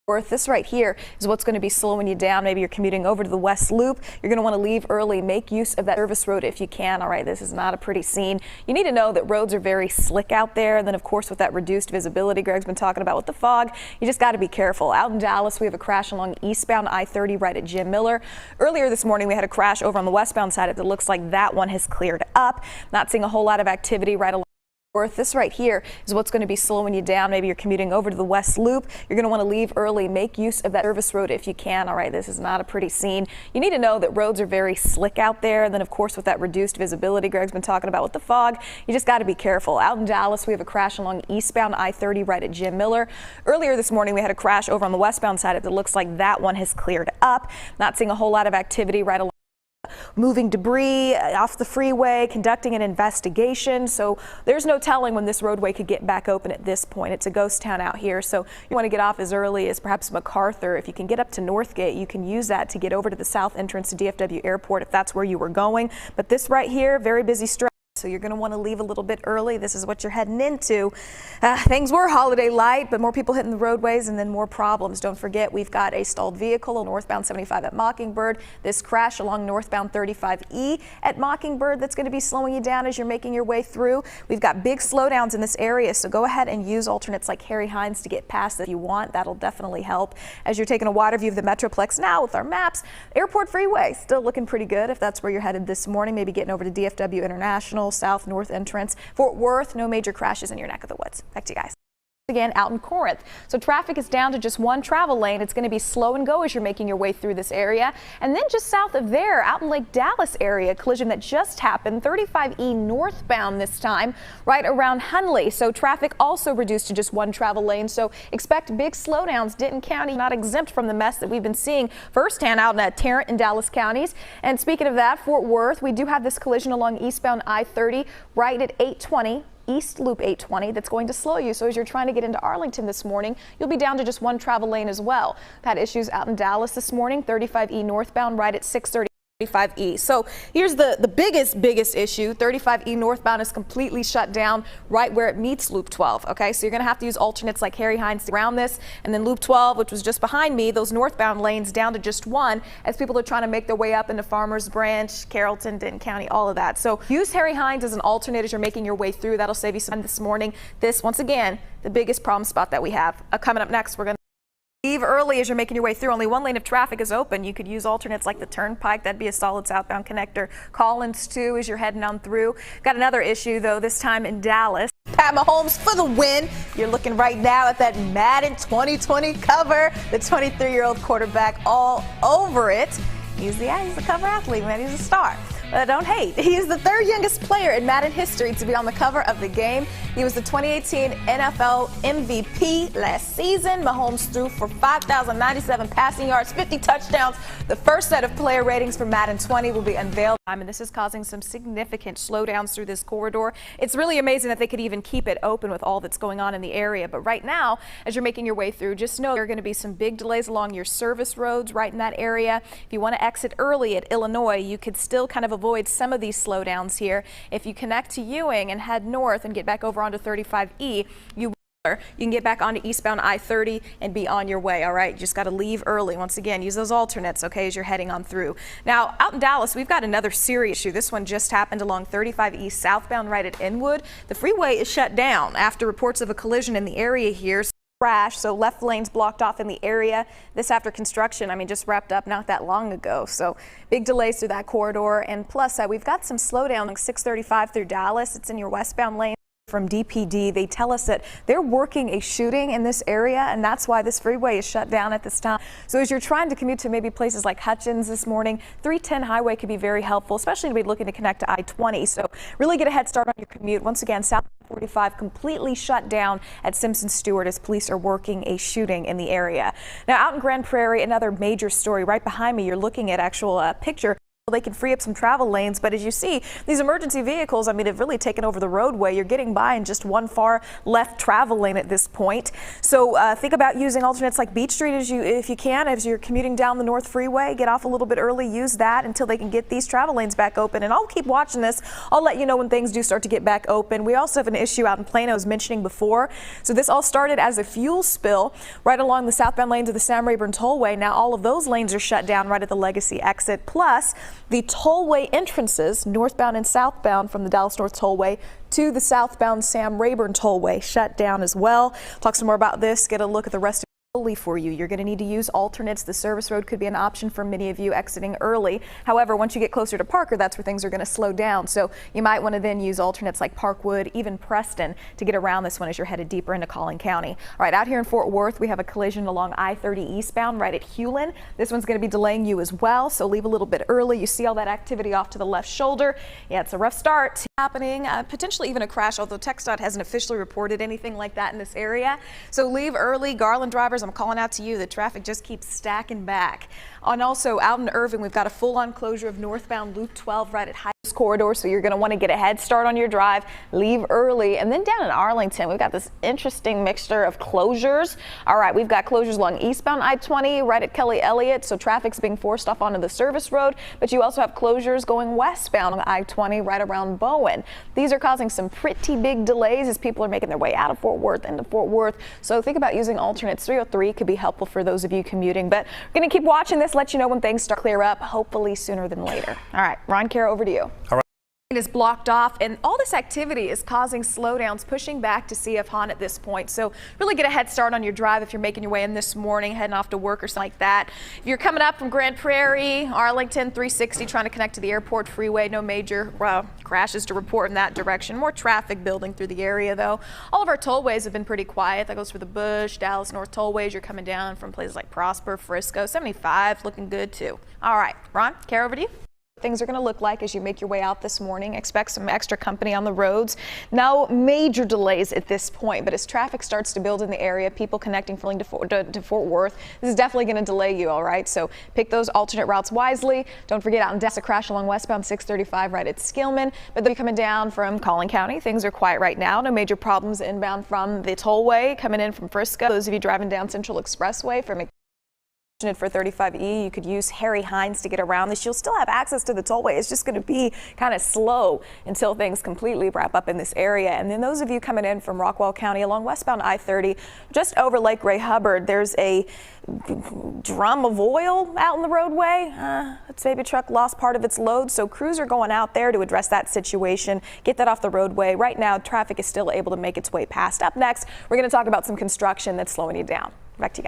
This right here is what's going to be slowing you down. Maybe you're commuting over to the West Loop. You're going to want to leave early. Make use of that service road if you can. All right, this is not a pretty scene. You need to know that roads are very slick out there. And then, of course, with that reduced visibility Greg's been talking about with the fog, you just got to be careful. Out in Dallas, we have a crash along eastbound I-30 right at Jim Miller. Earlier this morning, we had a crash over on the westbound side. It looks like that one has cleared up. Not seeing a whole lot of activity right along. This right here is what's going to be slowing you down. Maybe you're commuting over to the West Loop. You're going to want to leave early. Make use of that service road if you can. All right, this is not a pretty scene. You need to know that roads are very slick out there. And then, of course, with that reduced visibility Greg's been talking about with the fog, you just got to be careful. Out in Dallas, we have a crash along eastbound I-30 right at Jim Miller. Earlier this morning, we had a crash over on the westbound side. It looks like that one has cleared up. Not seeing a whole lot of activity right along. Moving debris off the freeway, conducting an investigation. So there's no telling when this roadway could get back open at this point. It's a ghost town out here. So you want to get off as early as perhaps MacArthur. If you can get up to Northgate, you can use that to get over to the south entrance to DFW Airport if that's where you were going. But this right here, very busy stretch. So you're going to want to leave a little bit early. This is what you're heading into. Things were holiday light, but more people hitting the roadways and then more problems. Don't forget, we've got a stalled vehicle on northbound 75 at Mockingbird. This crash along northbound 35E at Mockingbird that's going to be slowing you down as you're making your way through. We've got big slowdowns in this area, so go ahead and use alternates like Harry Hines to get past if you want. That'll definitely help. As you're taking a wider view of the Metroplex now with our maps, Airport Freeway still looking pretty good if that's where you're headed this morning. Maybe getting over to DFW International, south north entrance. Fort Worth, no major crashes in your neck of the woods. Back to you guys. Again, out in Corinth. So traffic is down to just one travel lane. It's going to be slow and go as you're making your way through this area. And then just south of there, out in Lake Dallas area, collision that just happened, 35E northbound this time, right around Hunley. So traffic also reduced to just one travel lane. So expect big slowdowns. Denton County not exempt from the mess that we've been seeing firsthand out in Tarrant and Dallas counties. And speaking of that, Fort Worth, we do have this collision along eastbound I-30 right at 820. East Loop 820 that's going to slow you. So as you're trying to get into Arlington this morning, you'll be down to just one travel lane as well. We've had issues out in Dallas this morning, 35E northbound right at 630. 35E. So here's the biggest issue. 35E northbound is completely shut down right where it meets Loop 12. Okay, so you're going to have to use alternates like Harry Hines around this, and then Loop 12, which was just behind me, those northbound lanes down to just one as people are trying to make their way up into Farmers Branch, Carrollton, Denton County, all of that. So use Harry Hines as an alternate as you're making your way through. That'll save you some time this morning. This, once again, the biggest problem spot that we have. Coming up next, we're going to leave early as you're making your way through. Only one lane of traffic is open. You could use alternates like the Turnpike. That'd be a solid southbound connector. Collins, too, as you're heading on through. Got another issue, though, this time in Dallas. Pat Mahomes for the win. You're looking right now at that Madden 2020 cover. The 23-year-old quarterback all over it. He's the cover athlete, man. He's a star. Don't hate. He is the third youngest player in Madden history to be on the cover of the game. He was the 2018 NFL MVP last season. Mahomes threw for 5,097 passing yards, 50 touchdowns. The first set of player ratings for Madden 20 will be unveiled. And this is causing some significant slowdowns through this corridor. It's really amazing that they could even keep it open with all that's going on in the area. But right now, as you're making your way through, just know there are going to be some big delays along your service roads right in that area. If you want to exit early at Illinois, you could still kind of avoid some of these slowdowns here. If you connect to Ewing and head north and get back over onto 35E, you can get back onto eastbound I-30 and be on your way. All right, you just got to leave early. Once again, use those alternates, okay, as you're heading on through. Now, out in Dallas, we've got another serious issue. This one just happened along 35E southbound right at Inwood. The freeway is shut down after reports of a collision in the area here. Crash, so left lanes blocked off in the area. This after construction, just wrapped up not that long ago. So big delays through that corridor. And plus, we've got some slowdown like 635 through Dallas. It's in your westbound lane. From DPD, they tell us that they're working a shooting in this area, and that's why this freeway is shut down at this time. So as you're trying to commute to maybe places like Hutchins this morning, 310 highway could be very helpful, especially to be looking to connect to I-20. So really get a head start on your commute. Once again, South 45 completely shut down at Simpson Stewart as police are working a shooting in the area. Now out in Grand Prairie, another major story right behind me. You're looking at actual picture they can free up some travel lanes. But as you see, these emergency vehicles, I mean, have really taken over the roadway. You're getting by in just one far left travel lane at this point. So think about using alternates like Beach Street if you can. As you're commuting down the North Freeway, get off a little bit early, use that until they can get these travel lanes back open. And I'll keep watching this. I'll let you know when things do start to get back open. We also have an issue out in Plano, I was mentioning before. So this all started as a fuel spill right along the southbound lanes of the Sam Rayburn Tollway. Now all of those lanes are shut down right at the Legacy exit. Plus the tollway entrances northbound and southbound from the Dallas North Tollway to the southbound Sam Rayburn Tollway shut down as well. Talk some more about this. Get a look at the rest of for you. You're going to need to use alternates. The service road could be an option for many of you exiting early. However, once you get closer to Parker, that's where things are going to slow down. So you might want to then use alternates like Parkwood, even Preston, to get around this one as you're headed deeper into Collin County. All right, out here in Fort Worth, we have a collision along I-30 eastbound right at Hewlin. This one's going to be delaying you as well, so leave a little bit early. You see all that activity off to the left shoulder. Yeah, it's a rough start happening, potentially even a crash, although TxDOT hasn't officially reported anything like that in this area. So leave early. Garland drivers, I'm calling out to you. The traffic just keeps stacking back. And also out in Irving, we've got a full-on closure of northbound Loop 12 right at corridor, so you're going to want to get a head start on your drive, leave early. And then down in Arlington, we've got this interesting mixture of closures. All right, we've got closures along eastbound I-20 right at Kelly Elliott, so traffic's being forced off onto the service road, but you also have closures going westbound on I-20 right around Bowen. These are causing some pretty big delays as people are making their way out of Fort Worth into Fort Worth, so think about using alternates. 303 could be helpful for those of you commuting, but we're going to keep watching this, let you know when things start to clear up, hopefully sooner than later. All right, Ron Kara, over to you. All right. Is blocked off, and all this activity is causing slowdowns, pushing back to CF Hahn at this point. So really get a head start on your drive if you're making your way in this morning, heading off to work or something like that. If you're coming up from Grand Prairie, Arlington, 360, trying to connect to the airport freeway, no major crashes to report in that direction. More traffic building through the area, though. All of our tollways have been pretty quiet. That goes for the Bush, Dallas North tollways. You're coming down from places like Prosper, Frisco, 75, looking good too. All right, Ron, Kara, over to you. Things are going to look like as you make your way out this morning. Expect some extra company on the roads. No major delays at this point, but as traffic starts to build in the area, people connecting to Fort Worth, this is definitely going to delay you, all right? So pick those alternate routes wisely. Don't forget out in Dallas, a crash along westbound 635 right at Skillman, but they're coming down from Collin County. Things are quiet right now. No major problems inbound from the tollway coming in from Frisco. Those of you driving down Central Expressway from for 35E, you could use Harry Hines to get around this. You'll still have access to the tollway. It's just going to be kind of slow until things completely wrap up in this area. And then those of you coming in from Rockwall County along westbound I-30, just over Lake Ray Hubbard, there's a drum of oil out in the roadway. It's maybe a truck lost part of its load, so crews are going out there to address that situation, get that off the roadway. Right now, traffic is still able to make its way past. Up next, we're going to talk about some construction that's slowing you down. Back to you guys.